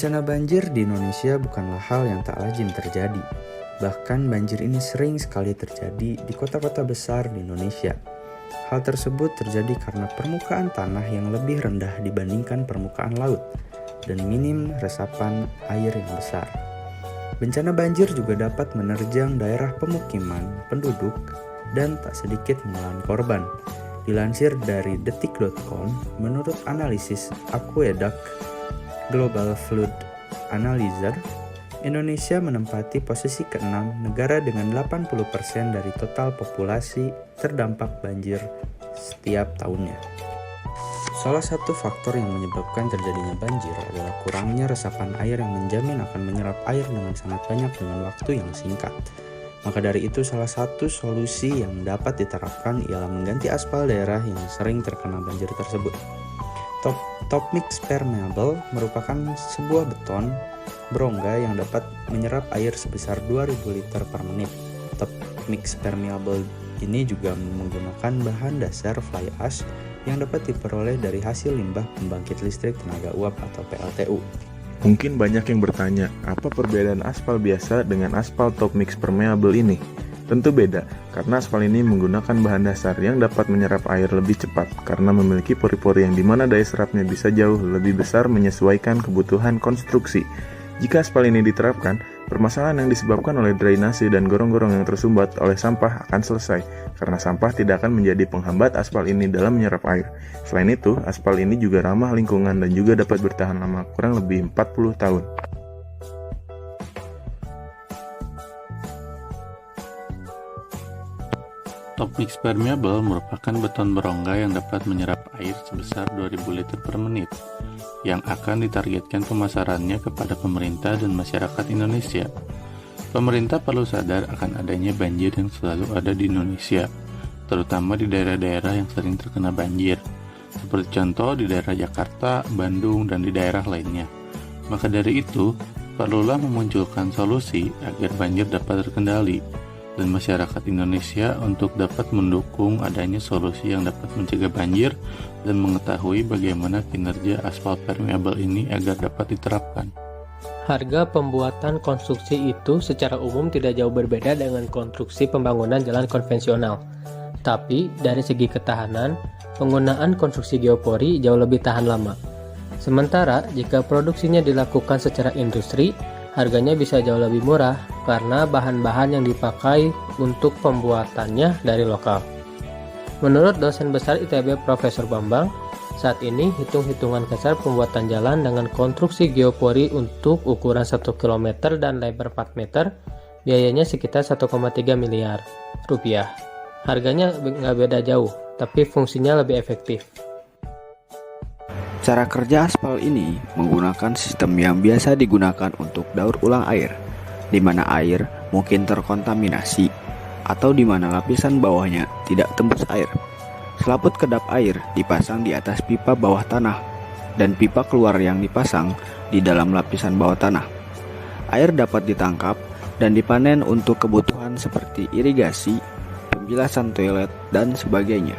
Bencana banjir di Indonesia bukanlah hal yang tak lazim terjadi. Bahkan banjir ini sering sekali terjadi di kota-kota besar di Indonesia. Hal tersebut terjadi karena permukaan tanah yang lebih rendah dibandingkan permukaan laut dan minim resapan air yang besar. Bencana banjir juga dapat menerjang daerah pemukiman penduduk dan tak sedikit menelan korban. Dilansir dari detik.com, menurut analisis Aqueduct Global Flood Analyzer, Indonesia menempati posisi ke-6 negara dengan 80% dari total populasi terdampak banjir setiap tahunnya. Salah satu faktor yang menyebabkan terjadinya banjir adalah kurangnya resapan air yang menjamin akan menyerap air dengan sangat banyak dengan waktu yang singkat. Maka dari itu, salah satu solusi yang dapat diterapkan ialah mengganti aspal daerah yang sering terkena banjir tersebut. Top mix permeable merupakan sebuah beton berongga yang dapat menyerap air sebesar 2000 liter per menit. Top mix permeable ini juga menggunakan bahan dasar fly ash yang dapat diperoleh dari hasil limbah pembangkit listrik tenaga uap atau PLTU. Mungkin banyak yang bertanya, apa perbedaan aspal biasa dengan aspal top mix permeable ini? Tentu beda, karena aspal ini menggunakan bahan dasar yang dapat menyerap air lebih cepat karena memiliki pori-pori yang dimana daya serapnya bisa jauh lebih besar menyesuaikan kebutuhan konstruksi. Jika aspal ini diterapkan, permasalahan yang disebabkan oleh drainase dan gorong-gorong yang tersumbat oleh sampah akan selesai, karena sampah tidak akan menjadi penghambat aspal ini dalam menyerap air. Selain itu, aspal ini juga ramah lingkungan dan juga dapat bertahan lama, kurang lebih 40 tahun. Top mix permeable merupakan beton berongga yang dapat menyerap air sebesar 2000 liter per menit, yang akan ditargetkan pemasarannya kepada pemerintah dan masyarakat Indonesia. Pemerintah perlu sadar akan adanya banjir yang selalu ada di Indonesia, terutama di daerah-daerah yang sering terkena banjir, seperti contoh di daerah Jakarta, Bandung, dan di daerah lainnya. Maka dari itu, perlulah memunculkan solusi agar banjir dapat terkendali, dan masyarakat Indonesia untuk dapat mendukung adanya solusi yang dapat mencegah banjir dan mengetahui bagaimana kinerja aspal permeable ini agar dapat diterapkan. Harga pembuatan konstruksi itu secara umum tidak jauh berbeda dengan konstruksi pembangunan jalan konvensional. Tapi dari segi ketahanan, penggunaan konstruksi geopori jauh lebih tahan lama. Sementara jika produksinya dilakukan secara industri, harganya bisa jauh lebih murah karena bahan-bahan yang dipakai untuk pembuatannya dari lokal. Menurut dosen besar ITB Profesor Bambang, saat ini hitung-hitungan kasar pembuatan jalan dengan konstruksi geopori untuk ukuran 1 km dan lebar 4 meter, biayanya sekitar 1,3 miliar rupiah. Harganya nggak beda jauh, tapi fungsinya lebih efektif. Cara kerja aspal ini menggunakan sistem yang biasa digunakan untuk daur ulang air, di mana air mungkin terkontaminasi atau di mana lapisan bawahnya tidak tembus air. Selaput kedap air dipasang di atas pipa bawah tanah dan pipa keluar yang dipasang di dalam lapisan bawah tanah. Air dapat ditangkap dan dipanen untuk kebutuhan seperti irigasi, pembilasan toilet, dan sebagainya.